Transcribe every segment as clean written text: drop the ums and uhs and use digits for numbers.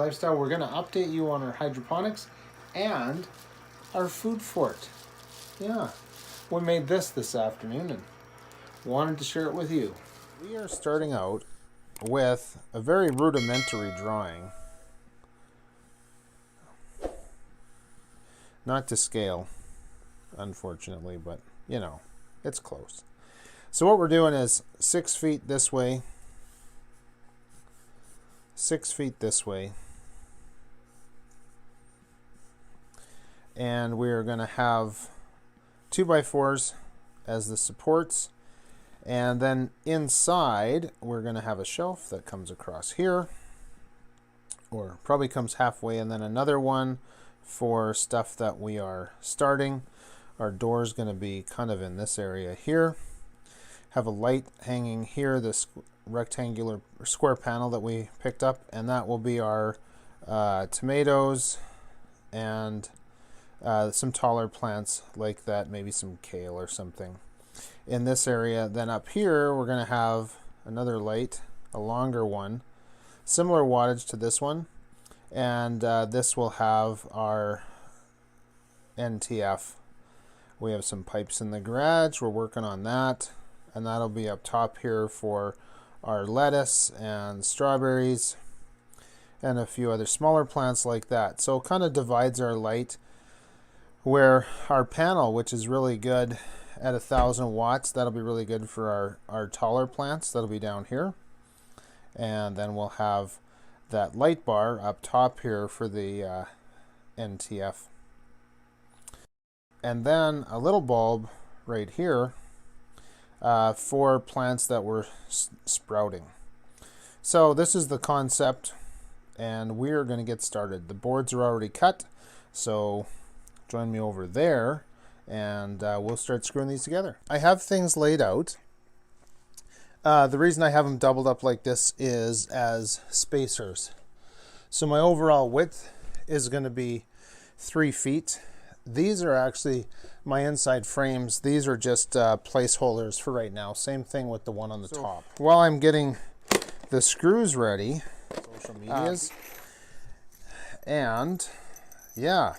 Lifestyle, we're going to update you on our hydroponics and our food fort. Yeah, we made this afternoon and wanted to share it with you. We are starting out with a very rudimentary drawing. Not to scale, unfortunately, but you know, it's close. So what we're doing is 6 feet this way, 6 feet this way, and we're going to have 2x4s as the supports, and then inside we're going to have a shelf that comes across here, or probably comes halfway, and then another one for stuff that we are starting. Our door is going to be kind of in this area here. Have a light hanging here, this rectangular or square panel that we picked up, and that will be our tomatoes and some taller plants like that, maybe some kale or something in this area. Then up here we're going to have another light, a longer one, similar wattage to this one, and this will have our NTF. We have some pipes in the garage, we're working on that, and that'll be up top here for our lettuce and strawberries and a few other smaller plants like that. So it kind of divides our light, where our panel, which is really good at 1,000 watts, that'll be really good for our taller plants. That'll be down here. And then we'll have that light bar up top here for the NTF. And then a little bulb right here for plants that were sprouting. So this is the concept, and we're going to get started. The boards are already cut, so join me over there and we'll start screwing these together. I have things laid out. The reason I have them doubled up like this is as spacers. So my overall width is going to be 3 feet. These are actually my inside frames. These are just placeholders for right now. Same thing with the one on the top. While I'm getting the screws ready, social medias, and yeah,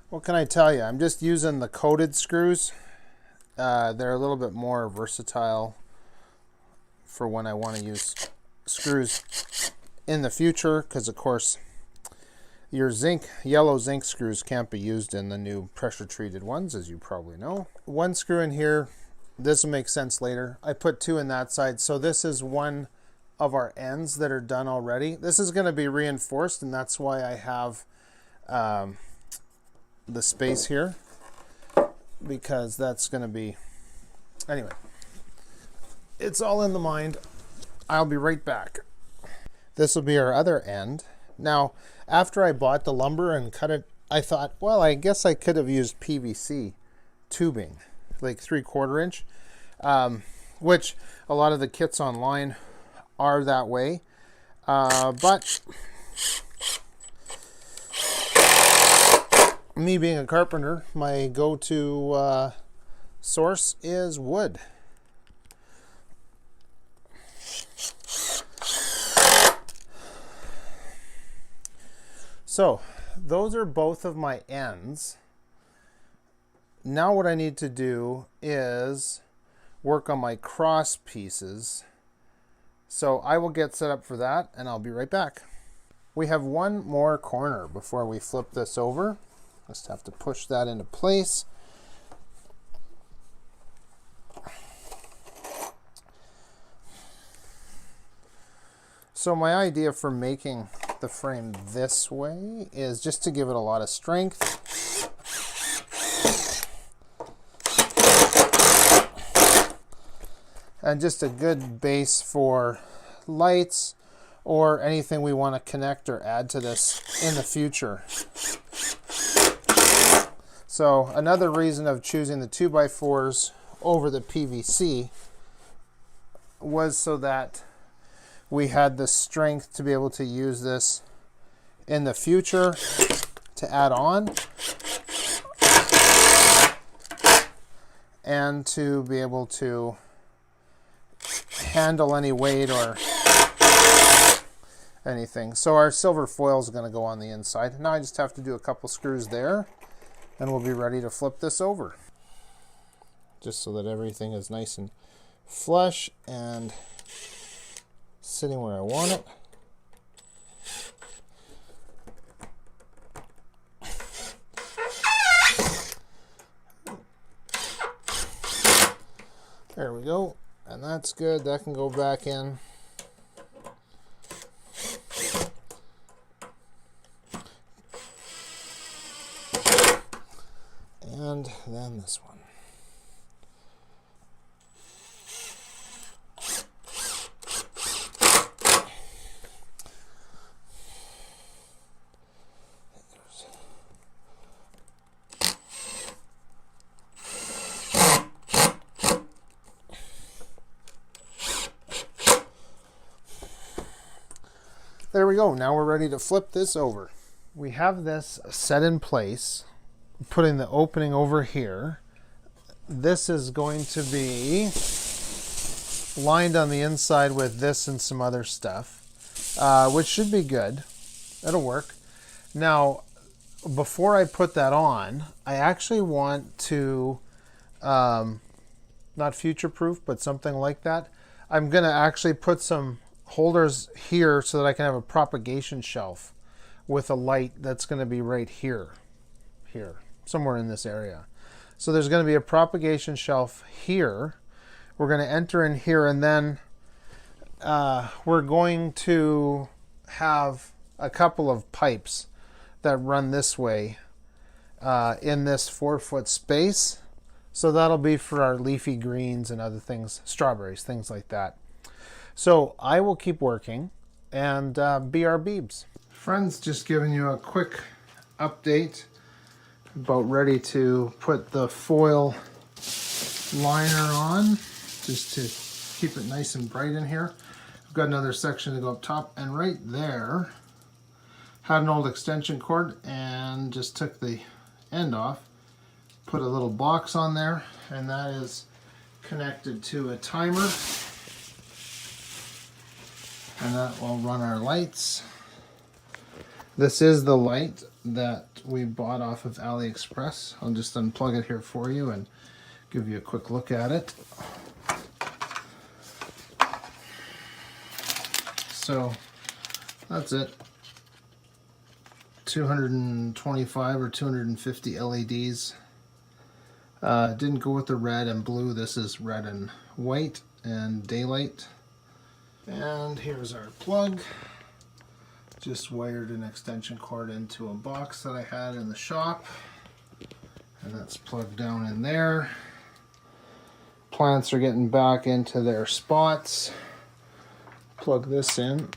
what can I tell you? I'm just using the coated screws. They're a little bit more versatile for when I want to use screws in the future, because of course your yellow zinc screws can't be used in the new pressure treated ones, as you probably know. One screw in here, this will make sense later. I put 2 in that side, so this is one of our ends that are done already. This is going to be reinforced, and that's why I have the space here, because that's going to be, anyway, it's all in the mind. I'll be right back. This will be our other end. Now, after I bought the lumber and cut it, I thought, well, I guess I could have used PVC tubing, like 3/4 inch, which a lot of the kits online are that way, but me being a carpenter, my go-to source is wood. So those are both of my ends. Now what I need to do is work on my cross pieces. So I will get set up for that, and I'll be right back. We have one more corner before we flip this over. Just have to push that into place. So my idea for making the frame this way is just to give it a lot of strength. And just a good base for lights or anything we want to connect or add to this in the future. So another reason of choosing the 2x4s over the PVC was so that we had the strength to be able to use this in the future to add on, and to be able to handle any weight or anything. So our silver foil is going to go on the inside. Now I just have to do a couple screws there, and we'll be ready to flip this over. Just so that everything is nice and flush and sitting where I want it. There we go, and that's good. That can go back in. And then this one. There we go. Now we're ready to flip this over. We have this set in place, putting the opening over here. This is going to be lined on the inside with this and some other stuff, which should be good. That'll work. Now, before I put that on, I actually want to, not future-proof, but something like that. I'm going to actually put some holders here so that I can have a propagation shelf with a light that's going to be right here, somewhere in this area. So there's going to be a propagation shelf here. We're going to enter in here, and then we're going to have a couple of pipes that run this way in this 4-foot space. So that'll be for our leafy greens and other things, strawberries, things like that. So I will keep working and be our beebs. Friends, just giving you a quick update. About ready to put the foil liner on, just to keep it nice and bright in here. I've got another section to go up top, and right there had an old extension cord and just took the end off, put a little box on there, and that is connected to a timer. And that will run our lights. This is the light that we bought off of AliExpress. I'll just unplug it here for you and give you a quick look at it. So that's it. 225 or 250 LEDs. Didn't go with the red and blue. This is red and white and daylight. And here's our plug. Just wired an extension cord into a box that I had in the shop, and that's plugged down in there. Plants are getting back into their spots. Plug this in.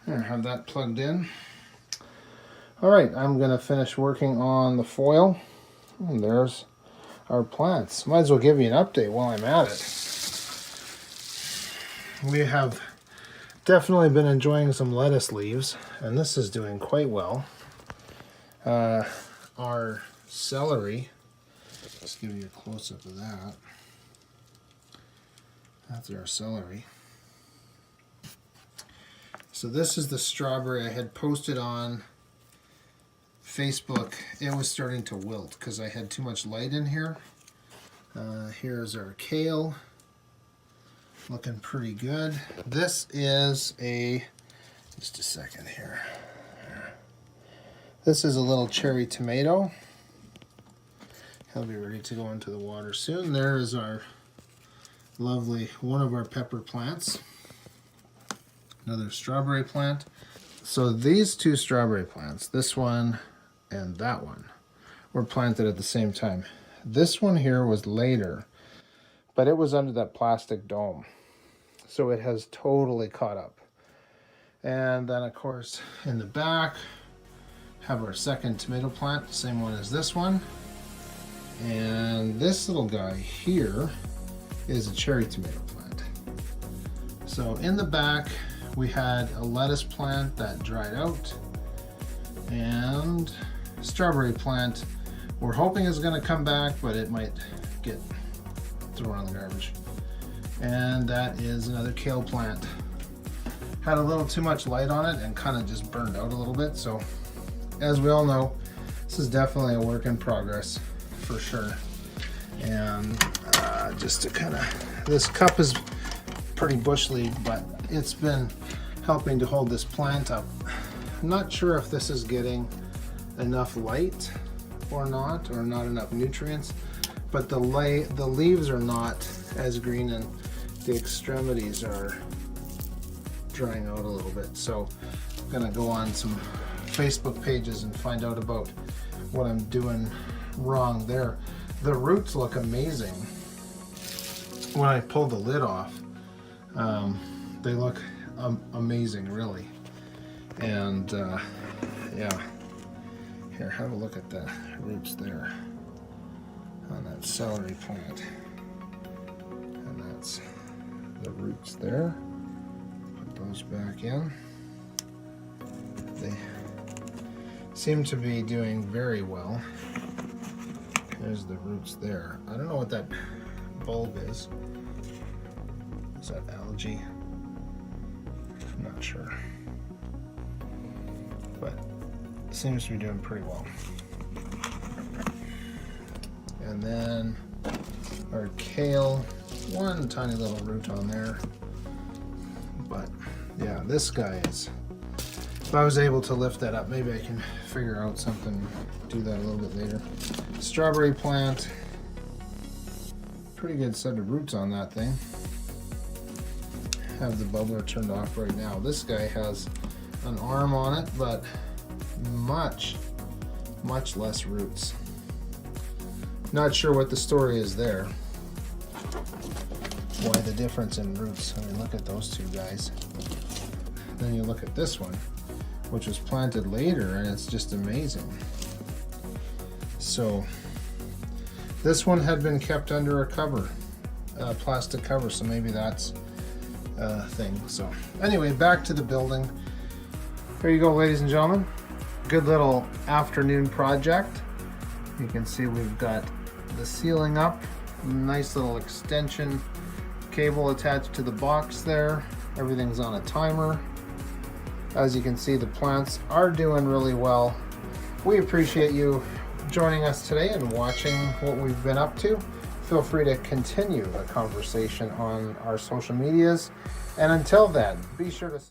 And have that plugged in. Alright, I'm going to finish working on the foil. And there's our plants. Might as well give you an update while I'm at it. We have definitely been enjoying some lettuce leaves, and this is doing quite well. Our celery, let's give you a close-up of that. That's our celery. So this is the strawberry I had posted on Facebook. It was starting to wilt because I had too much light in here. Here's our kale. Looking pretty good. This is just a second here. This is a little cherry tomato. He'll be ready to go into the water soon. There is our lovely, one of our pepper plants. Another strawberry plant. So these two strawberry plants, this one and that one, were planted at the same time. This one here was later, but it was under that plastic dome. So it has totally caught up. And then of course in the back have our second tomato plant, same one as this one. And this little guy here is a cherry tomato plant. So in the back we had a lettuce plant that dried out, and a strawberry plant we're hoping is going to come back, but it might get thrown in the garbage. And that is another kale plant. had a little too much light on it and kind of just burned out a little bit. So as we all know, this is definitely a work in progress for sure. And just to kind of, this cup is pretty bush league, but it's been helping to hold this plant up. I'm not sure if this is getting enough light or not enough nutrients, but the leaves are not as green and the extremities are drying out a little bit. So I'm gonna go on some Facebook pages and find out about what I'm doing wrong there. The roots look amazing when I pull the lid off. They look amazing, really. And yeah, here, have a look at the roots there on that celery plant. And that's the roots there. Put those back in. They seem to be doing very well. There's the roots there. I don't know what that bulb is. Is that algae? I'm not sure. But it seems to be doing pretty well. And then our kale, one tiny little root on there. But yeah, this guy is, if I was able to lift that up, maybe I can figure out something, do that a little bit later. Strawberry plant, pretty good set of roots on that thing. Have the bubbler turned off right now. This guy has an arm on it, but much less roots. Not sure what the story is there. Why the difference in roots? I mean, look at those two guys. Then you look at this one, which was planted later, and it's just amazing. So this one had been kept under a cover, a plastic cover, so maybe that's a thing. So anyway, back to the building. There you go, ladies and gentlemen. Good little afternoon project. You can see we've got the ceiling up, nice little extension cable attached to the box there. Everything's on a timer. As you can see, the plants are doing really well. We appreciate you joining us today and watching what we've been up to. Feel free to continue the conversation on our social medias. And until then, be sure to